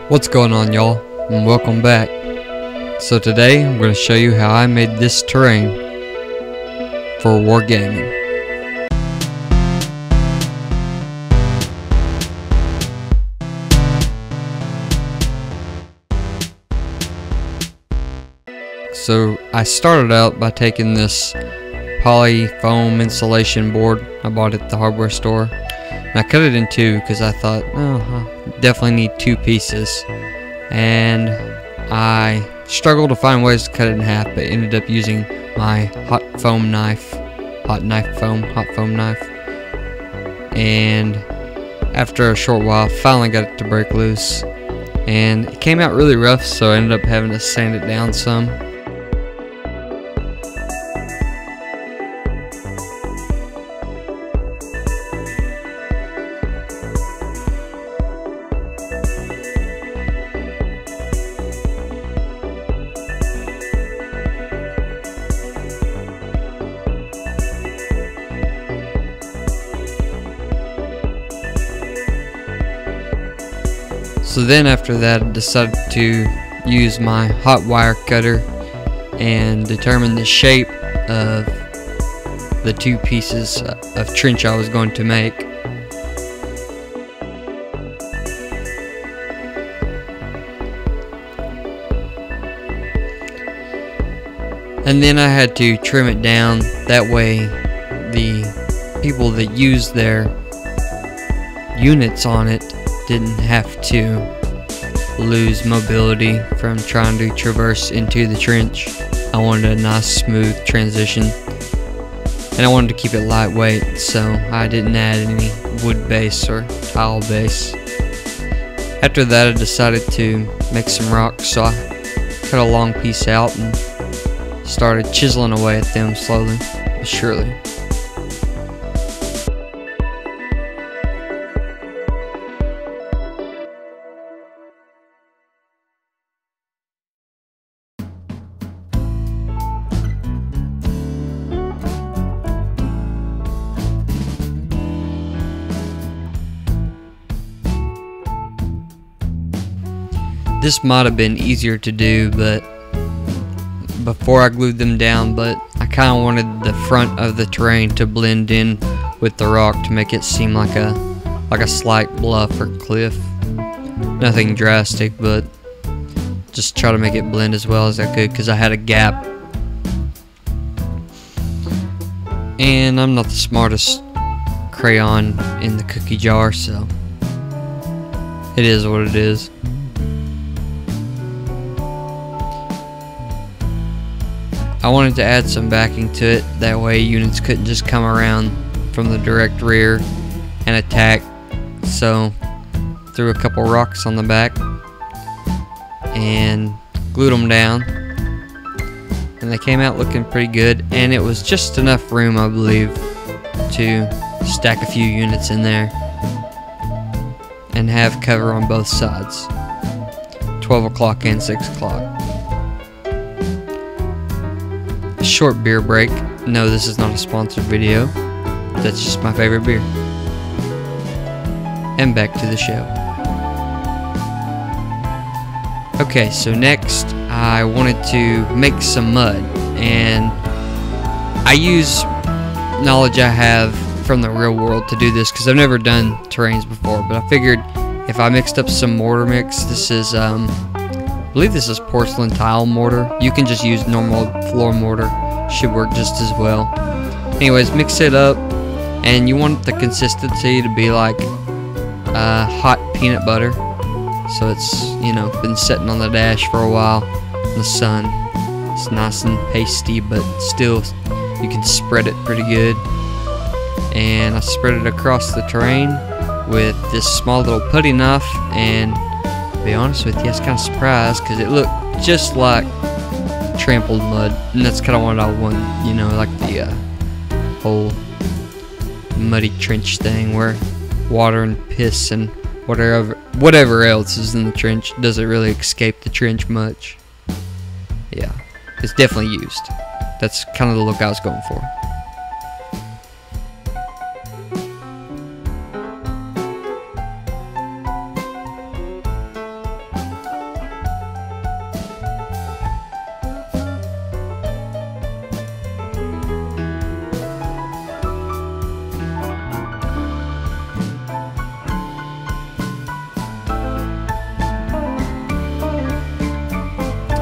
What's going on, y'all, and welcome back. So today I'm going to show you how I made this terrain for Wargaming. So I started out by taking this poly foam insulation board I bought at the hardware store, and I cut it in two because I thought, oh, I definitely need two pieces, and I struggled to find ways to cut it in half, but ended up using my hot foam knife, hot foam knife, and after a short while finally got it to break loose, and it came out really rough, so I ended up having to sand it down some. So then after that I decided to use my hot wire cutter and determine the shape of the two pieces of trench I was going to make. And then I had to trim it down, that way the people that use their units on it didn't have to lose mobility from trying to traverse into the trench. I wanted a nice smooth transition, and I wanted to keep it lightweight, so I didn't add any wood base or tile base. After that I decided to make some rocks, so I cut a long piece out and started chiseling away at them slowly but surely. This might have been easier to do, but before I glued them down, but I kind of wanted the front of the terrain to blend in with the rock to make it seem like a slight bluff or cliff. Nothing drastic, but just try to make it blend as well as I could because I had a gap. And I'm not the smartest crayon in the cookie jar, so it is what it is. I wanted to add some backing to it, that way units couldn't just come around from the direct rear and attack. So threw a couple rocks on the back and glued them down, and they came out looking pretty good, and it was just enough room, I believe, to stack a few units in there and have cover on both sides, 12 o'clock and 6 o'clock. Short beer break. No, this is not a sponsored video. That's just my favorite beer. And back to the show. Okay, so next I wanted to make some mud, and I use knowledge I have from the real world to do this because I've never done terrains before, but I figured if I mixed up some mortar mix, this is I believe this is porcelain tile mortar. You can just use normal floor mortar, should work just as well. Anyways, mix it up, and you want the consistency to be like hot peanut butter, so it's, you know, been sitting on the dash for a while in the sun. It's nice and pasty, but still you can spread it pretty good. And I spread it across the terrain with this small little putty knife, and to be honest with you, I was kind of surprised because it looked just like trampled mud, and that's kind of what I want, you know, like the whole muddy trench thing where water and piss and whatever else is in the trench doesn't really escape the trench much. Yeah, it's definitely used. That's kind of the look I was going for.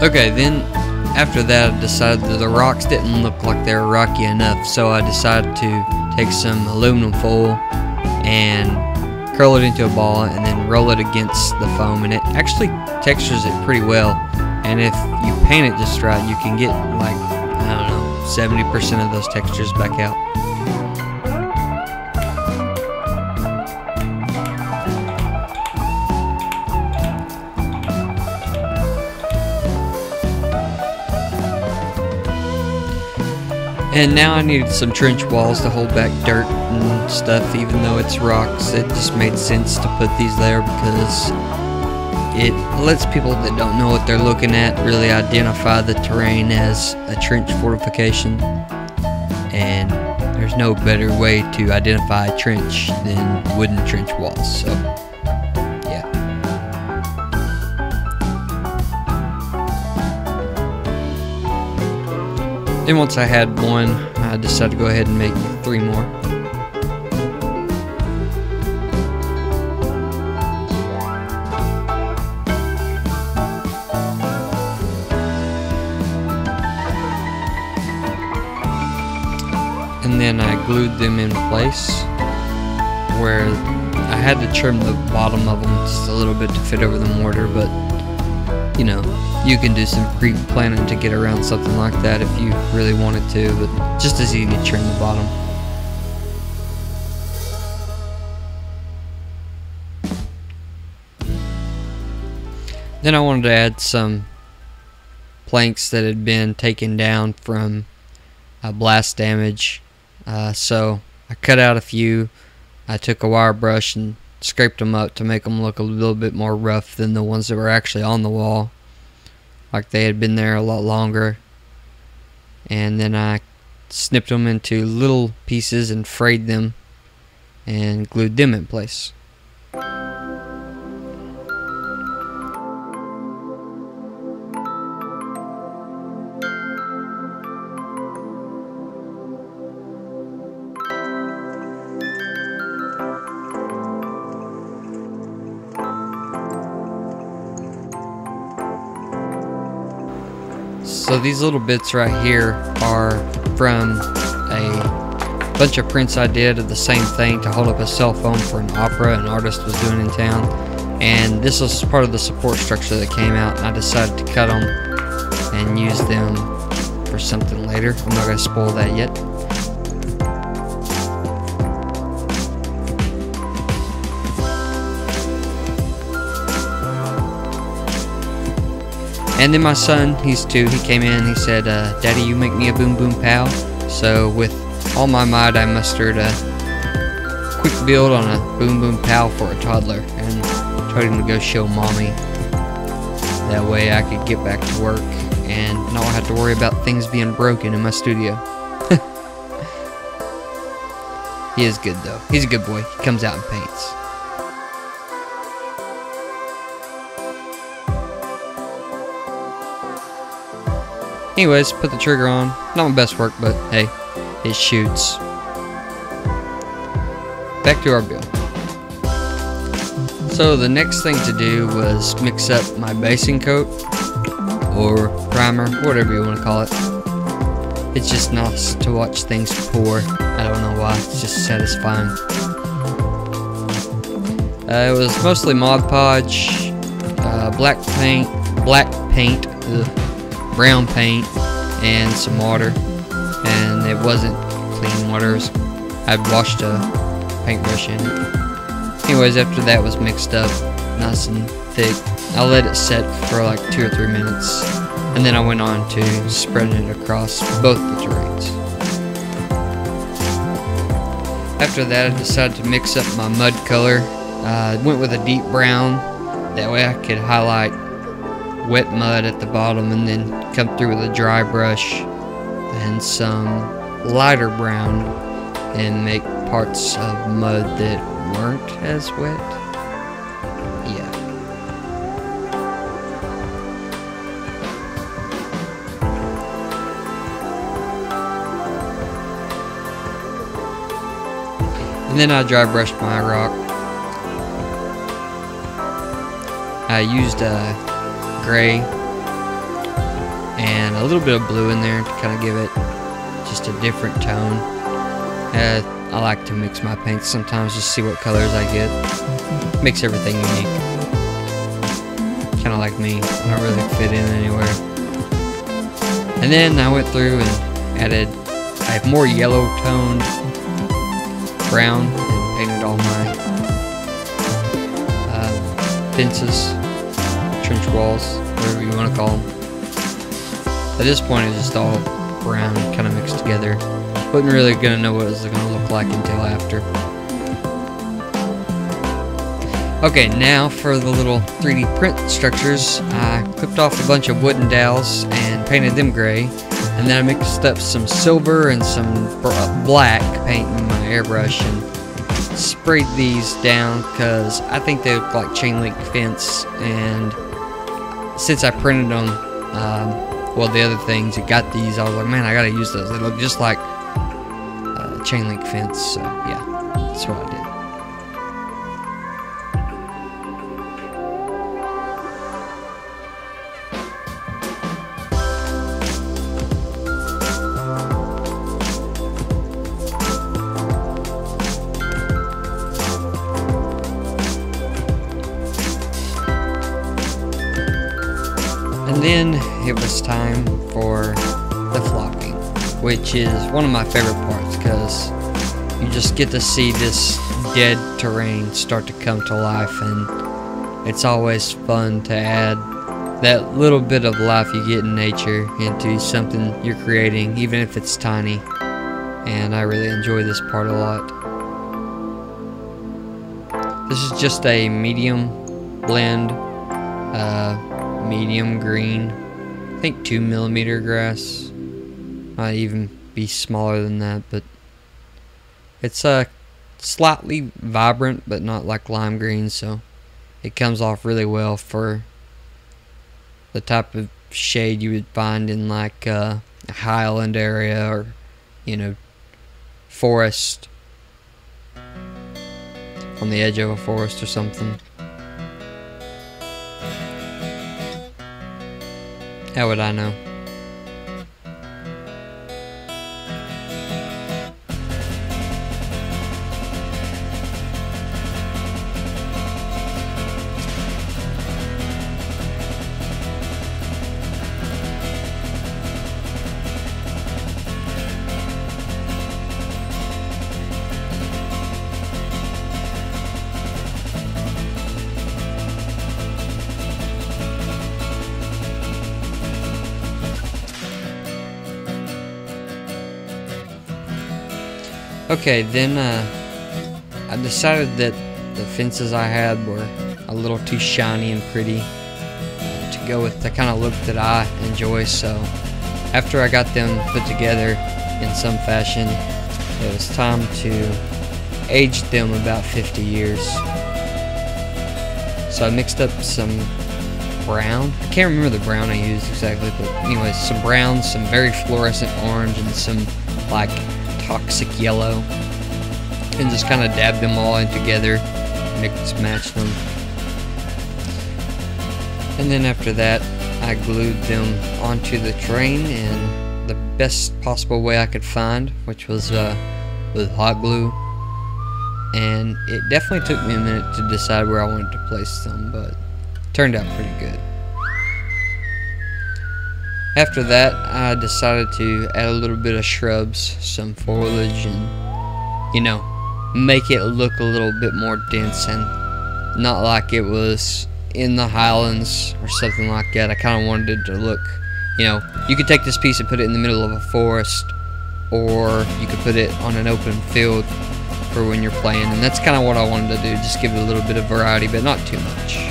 Okay, then after that I decided that the rocks didn't look like they were rocky enough, so I decided to take some aluminum foil and curl it into a ball and then roll it against the foam, and it actually textures it pretty well. And if you paint it just right, you can get like, I don't know, 70% of those textures back out. And now I needed some trench walls to hold back dirt and stuff, even though it's rocks. It just made sense to put these there because it lets people that don't know what they're looking at really identify the terrain as a trench fortification. And there's no better way to identify a trench than wooden trench walls. So yeah. Then once I had one, I decided to go ahead and make 3 more. And then I glued them in place, where I had to trim the bottom of them just a little bit to fit over the mortar, but you know, you can do some pre-planning to get around something like that if you really wanted to, but just as easy to trim the bottom. Then I wanted to add some planks that had been taken down from blast damage, so I cut out a few. I took a wire brush and scraped them up to make them look a little bit more rough than the ones that were actually on the wall, like they had been there a lot longer. And then I snipped them into little pieces and frayed them and glued them in place. So these little bits right here are from a bunch of prints I did of the same thing to hold up a cell phone for an opera an artist was doing in town. And this was part of the support structure that came out, and I decided to cut them and use them for something later. I'm not going to spoil that yet. And then my son, he's 2, he came in and he said, Daddy, you make me a boom boom pow. So with all my might, I mustered a quick build on a boom boom pow for a toddler and told him to go show mommy. That way I could get back to work and not have to worry about things being broken in my studio. He is good though. He's a good boy. He comes out and paints. Anyways, put the trigger on. Not my best work, but hey, it shoots. Back to our build. So the next thing to do was mix up my basing coat, or primer, whatever you want to call it. It's just nice to watch things pour. I don't know why, it's just satisfying. It was mostly Mod Podge, black paint, brown paint, and some water. And it wasn't clean water. I'd washed a paintbrush in it. Anyways, after that was mixed up nice and thick, I let it set for like 2 or 3 minutes, and then I went on to spreading it across both the terrains. After that, I decided to mix up my mud color. I went with a deep brown, that way I could highlight wet mud at the bottom and then come through with a dry brush and some lighter brown and make parts of mud that weren't as wet. Yeah. And then I dry brushed my rock. I used a gray and a little bit of blue in there to kind of give it just a different tone. I like to mix my paints sometimes, just see what colors I get. Makes everything unique. Kind of like me, I don't really fit in anywhere. And then I went through and added a more yellow toned brown and painted all my fences, trench walls, whatever you want to call them. At this point it's just all brown, kind of mixed together. Wasn't really going to know what it was going to look like until after. Okay, now for the little 3D print structures. I clipped off a bunch of wooden dowels and painted them gray, and then I mixed up some silver and some black paint in my airbrush and sprayed these down because I think they look like chain link fence, and since I printed them, well, the other things, it got these, I was like, man, I gotta use those. They look just like chain link fence, so yeah, that's what I did. And then it was time for the flocking, which is one of my favorite parts because you just get to see this dead terrain start to come to life, and it's always fun to add that little bit of life you get in nature into something you're creating, even if it's tiny. And I really enjoy this part a lot. This is just a medium blend, medium green, I think 2mm grass, might even be smaller than that, but it's slightly vibrant but not like lime green, so it comes off really well for the type of shade you would find in like a highland area, or you know, forest, on the edge of a forest or something. How would I know? Okay, then I decided that the fences I had were a little too shiny and pretty to go with the kind of look that I enjoy, so after I got them put together in some fashion, it was time to age them about 50 years. So I mixed up some brown. I can't remember the brown I used exactly, but anyways, some brown, some very fluorescent orange, and some like toxic yellow, and just kind of dab them all in together, mix match them. And then after that I glued them onto the terrain in the best possible way I could find, which was with hot glue, and it definitely took me a minute to decide where I wanted to place them, but it turned out pretty good. After that, I decided to add a little bit of shrubs, some foliage, and, you know, make it look a little bit more dense and not like it was in the highlands or something like that. I kind of wanted it to look, you know, you could take this piece and put it in the middle of a forest, or you could put it on an open field for when you're playing, and that's kind of what I wanted to do, just give it a little bit of variety, but not too much.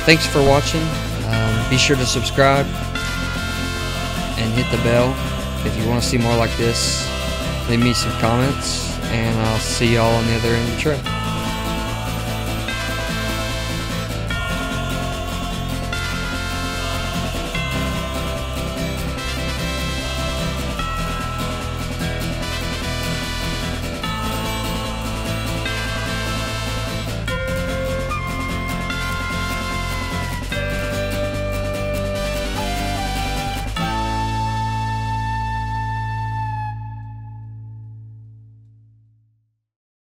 thanks for watching. Be sure to subscribe and hit the bell if you want to see more like this. Leave me some comments, and I'll see y'all on the other end of the trail.